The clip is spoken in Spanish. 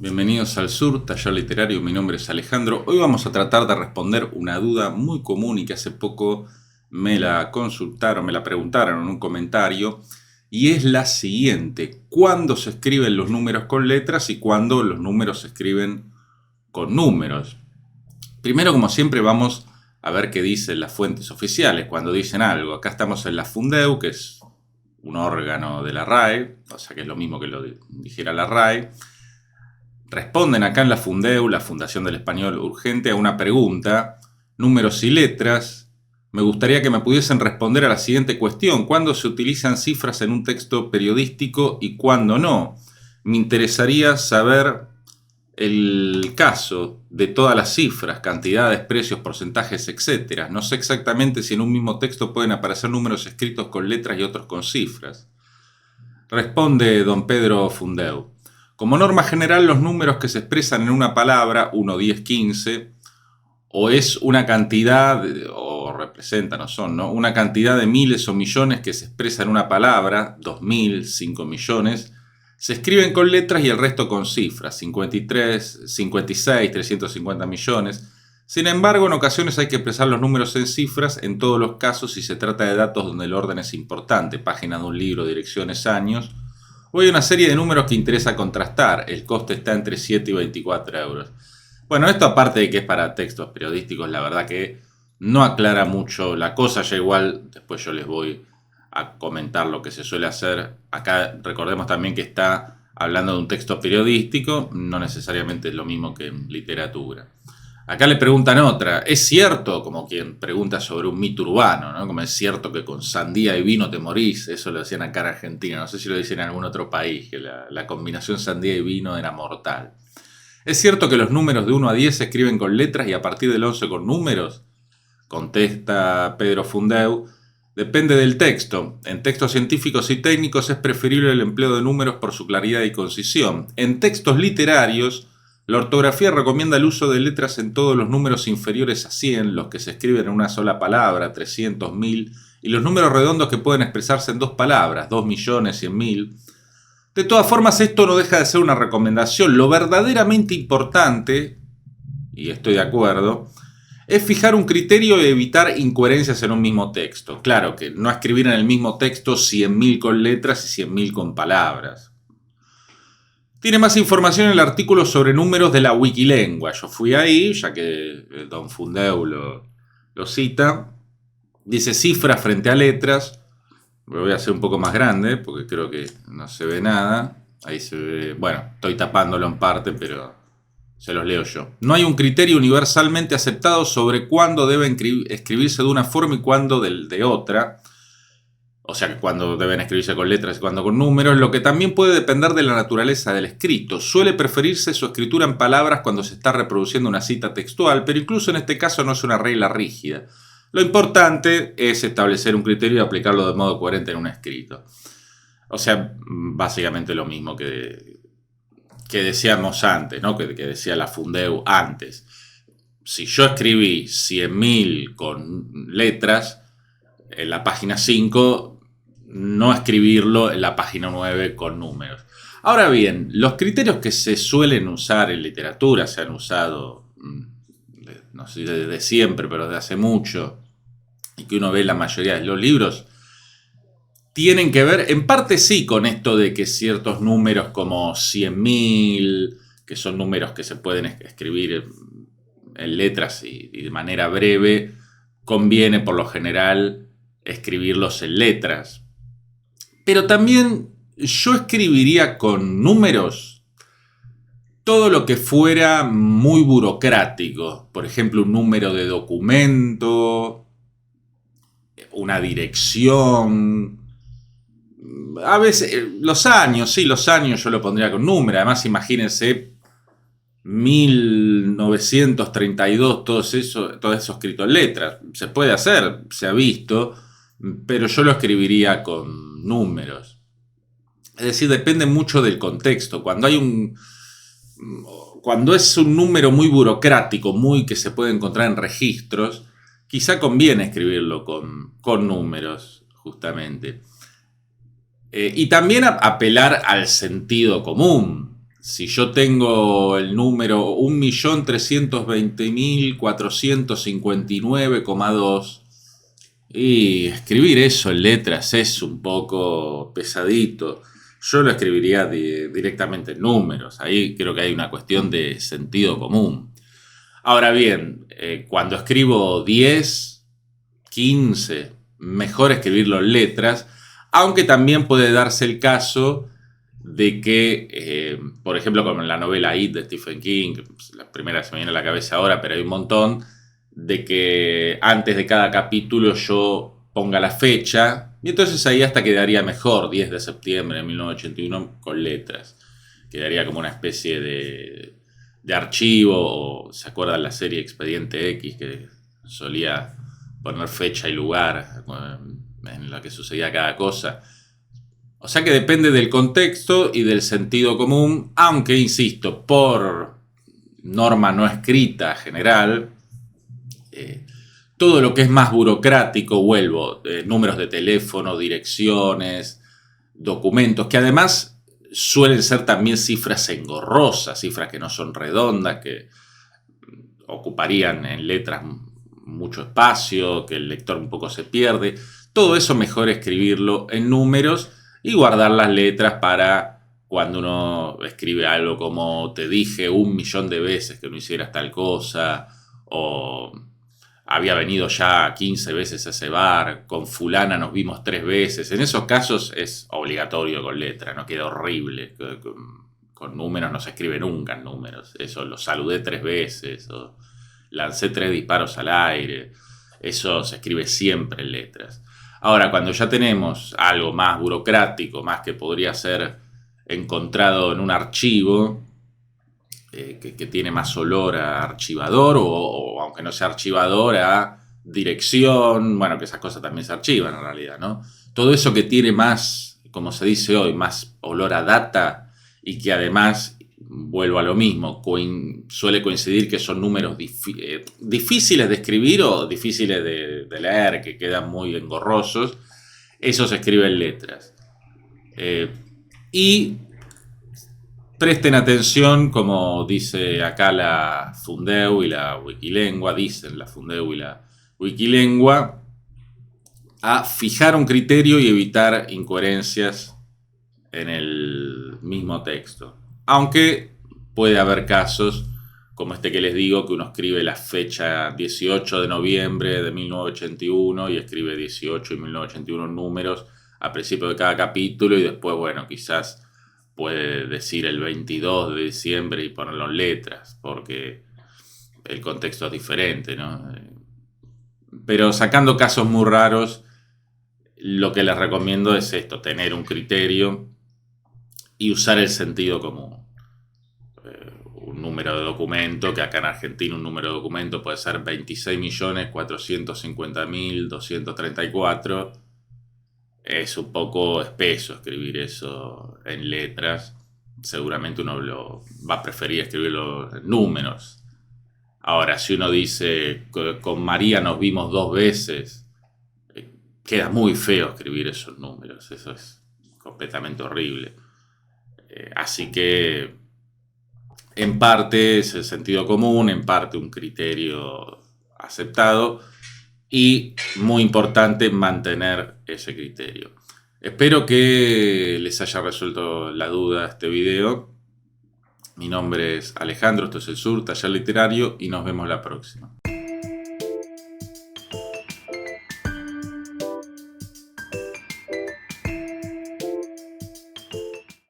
Bienvenidos al Sur, Taller Literario. Mi nombre es Alejandro. Hoy vamos a tratar de responder una duda muy común y que hace poco me la consultaron, me la preguntaron en un comentario. Y es la siguiente: ¿cuándo se escriben los números con letras y cuándo los números se escriben con números? Primero, como siempre, vamos a ver qué dicen las fuentes oficiales cuando dicen algo. Acá estamos en la Fundeu, que es un órgano de la RAE, o sea que es lo mismo que lo dijera la RAE. Responden acá en la Fundeu, la Fundación del Español Urgente, a una pregunta: números y letras. Me gustaría que me pudiesen responder a la siguiente cuestión: ¿cuándo se utilizan cifras en un texto periodístico y cuándo no? Me interesaría saber el caso de todas las cifras, cantidades, precios, porcentajes, etc. No sé exactamente si en un mismo texto pueden aparecer números escritos con letras y otros con cifras. Responde don Pedro Fundeu: como norma general, los números que se expresan en una palabra, 1, 10, 15, o es una cantidad, o representan o son, ¿no?, una cantidad de miles o millones que se expresa en una palabra, 2000, 5 millones, se escriben con letras y el resto con cifras, 53, 56, 350 millones. Sin embargo, en ocasiones hay que expresar los números en cifras en todos los casos si se trata de datos donde el orden es importante, páginas de un libro, direcciones, años. O hay una serie de números que interesa contrastar. El coste está entre 7 y 24 euros. Bueno, esto aparte de que es para textos periodísticos, la verdad que no aclara mucho la cosa. Ya igual, después yo les voy a comentar lo que se suele hacer. Acá recordemos también que está hablando de un texto periodístico, no necesariamente es lo mismo que en literatura. Acá le preguntan otra: ¿es cierto? Como quien pregunta sobre un mito urbano, ¿no? Como es cierto que con sandía y vino te morís. Eso lo decían acá en Argentina. No sé si lo dicen en algún otro país, que la combinación sandía y vino era mortal. ¿Es cierto que los números de 1 a 10 se escriben con letras y a partir del 11 con números? Contesta Pedro Fundeu: depende del texto. En textos científicos y técnicos es preferible el empleo de números por su claridad y concisión. En textos literarios, la ortografía recomienda el uso de letras en todos los números inferiores a 100, los que se escriben en una sola palabra, 300, 1000, y los números redondos que pueden expresarse en dos palabras, 2 millones, 100.000. De todas formas, esto no deja de ser una recomendación. Lo verdaderamente importante, y estoy de acuerdo, es fijar un criterio y evitar incoherencias en un mismo texto. Claro que no escribir en el mismo texto 100.000 con letras y 100.000 con palabras. Tiene más información en el artículo sobre números de la Wikilengua. Yo fui ahí, ya que don Fundeu lo cita. Dice cifras frente a letras. Lo voy a hacer un poco más grande porque creo que no se ve nada. Ahí se ve. Bueno, estoy tapándolo en parte, pero se los leo yo. No hay un criterio universalmente aceptado sobre cuándo debe escribirse de una forma y cuándo de otra. O sea, cuándo deben escribirse con letras y cuándo con números, lo que también puede depender de la naturaleza del escrito. Suele preferirse su escritura en palabras cuando se está reproduciendo una cita textual, pero incluso en este caso no es una regla rígida. Lo importante es establecer un criterio y aplicarlo de modo coherente en un escrito. O sea, básicamente lo mismo que decíamos antes, ¿no? Que decía la Fundeu antes. Si yo escribí 100.000 con letras en la página 5, no escribirlo en la página 9 con números. Ahora bien, los criterios que se suelen usar en literatura, se han usado, no sé, desde siempre, pero desde hace mucho, y que uno ve en la mayoría de los libros, tienen que ver, en parte sí, con esto de que ciertos números como 100.000, que son números que se pueden escribir en letras y de manera breve, conviene por lo general escribirlos en letras. Pero también yo escribiría con números todo lo que fuera muy burocrático. Por ejemplo, un número de documento, una dirección. A veces, los años yo lo pondría con número. Además, imagínense 1932, todo eso escrito en letras. Se puede hacer, se ha visto, pero yo lo escribiría con números. Es decir, depende mucho del contexto. Cuando es un número muy burocrático, muy que se puede encontrar en registros, quizá conviene escribirlo con números, justamente. Y también apelar al sentido común. si yo tengo el número 1.320.459,2 y escribir eso en letras es un poco pesadito. Yo lo escribiría directamente en números. Ahí creo que hay una cuestión de sentido común. Ahora bien, cuando escribo 10, 15, mejor escribirlo en letras, aunque también puede darse el caso de que, por ejemplo, como en la novela It de Stephen King, la primera se me viene a la cabeza ahora, pero hay un montón, de que antes de cada capítulo yo ponga la fecha, y entonces ahí hasta quedaría mejor, 10 de septiembre de 1981, con letras. Quedaría como una especie de archivo, o se acuerdan la serie Expediente X, que solía poner fecha y lugar en la que sucedía cada cosa. O sea que depende del contexto y del sentido común, aunque, insisto, por norma no escrita general, todo lo que es más burocrático, vuelvo, números de teléfono, direcciones, documentos, que además suelen ser también cifras engorrosas, cifras que no son redondas, que ocuparían en letras mucho espacio, que el lector un poco se pierde. Todo eso mejor escribirlo en números y guardar las letras para cuando uno escribe algo como te dije 1.000.000 de veces que no hicieras tal cosa, o había venido ya 15 veces a ese bar, con fulana nos vimos 3 veces. En esos casos es obligatorio con letra, no queda horrible. Con números no se escribe nunca en números. Eso, lo saludé 3 veces, o lancé 3 disparos al aire. Eso se escribe siempre en letras. Ahora, cuando ya tenemos algo más burocrático, más que podría ser encontrado en un archivo, que tiene más olor a archivador, o aunque no sea archivador, a dirección, bueno, que esas cosas también se archivan en realidad, ¿no? Todo eso que tiene más, como se dice hoy, más olor a data, y que además, vuelvo a lo mismo, suele coincidir que son números difíciles de escribir o difíciles de leer, que quedan muy engorrosos, eso se escribe en letras. Y presten atención, como dice acá la Fundeu y la Wikilengua, dicen la Fundeu y la Wikilengua, a fijar un criterio y evitar incoherencias en el mismo texto. Aunque puede haber casos, como este que les digo, que uno escribe la fecha 18 de noviembre de 1981 y escribe 18 y 1981 números a principio de cada capítulo, y después, bueno, quizás puede decir el 22 de diciembre y ponerlo en letras, porque el contexto es diferente, ¿no? Pero sacando casos muy raros, lo que les recomiendo es esto, tener un criterio y usar el sentido común. Un número de documento, que acá en Argentina un número de documento puede ser 26.450.234, es un poco espeso escribir eso en letras. Seguramente uno lo va a preferir escribirlo en números. Ahora, si uno dice con María nos vimos 2 veces, queda muy feo escribir esos números. Eso es completamente horrible. Así que en parte es el sentido común, en parte un criterio aceptado, y muy importante mantener ese criterio. Espero que les haya resuelto la duda este video. Mi nombre es Alejandro, esto es El Sur, Taller Literario, y nos vemos la próxima.